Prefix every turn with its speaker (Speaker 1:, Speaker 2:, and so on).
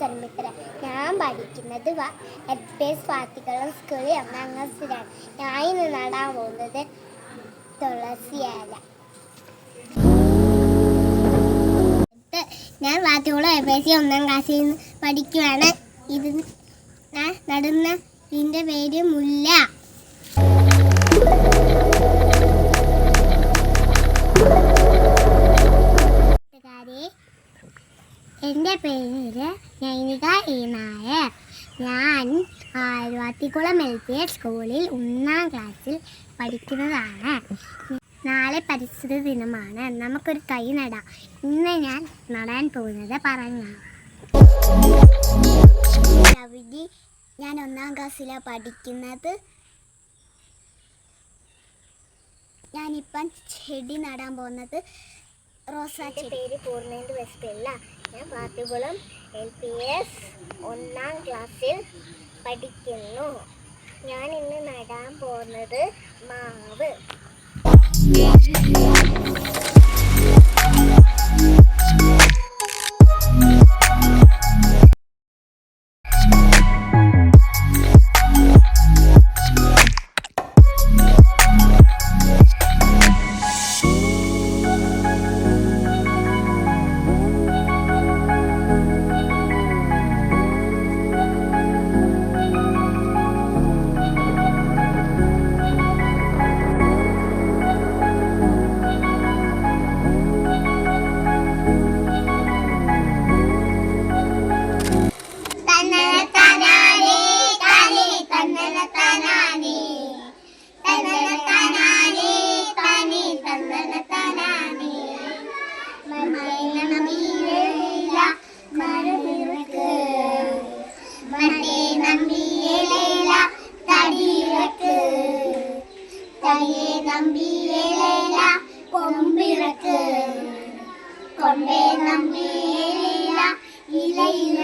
Speaker 1: സന്മിത്ര. ഞാൻ പഠിക്കുന്നത് FPS സ്വാതികുളം സ്കൂളിൽ 1ാം ക്ലാസ്സിലാണ്. ഞാൻ ഇന്ന് നടാൻ പോകുന്നത് തുളസിയില. ഞാൻ സ്വാതികുളം FPS 1ാം ക്ലാസ്സിൽ പഠിക്കുകയാണ്. ഇത് ഞാൻ നടുന്ന ഇതിൻ്റെ പേര് മുല്ല. എൻ്റെ പേര് നൈനിക എ നായർ. ഞാൻ സ്വാതികുളം LP സ്കൂളിൽ 1ാം ക്ലാസ്സിൽ പഠിക്കുന്നതാണ്. നാളെ പരിസ്ഥിതി ദിനമാണ്. നമുക്കൊരു തൈ നടാം. ഇന്ന് ഞാൻ നടാൻ പോകുന്നത് പറഞ്ഞാൽ ഞാൻ 1ാം ക്ലാസ്സിലാണ് പഠിക്കുന്നത്. ഞാനിപ്പം ചെടി നടാൻ പോകുന്നത് റോസാ. പേര് പൂർണ്ണേന്ദു വെസ്പില്ല. ഞാൻ സ്വാതികുളം LPS 1ാം ക്ലാസ്സിൽ പഠിക്കുന്നു. ഞാൻ ഇന്ന് നടാൻ പോകുന്നത് മാവ്. കൊമ്പേ നമ്പി ഇലയില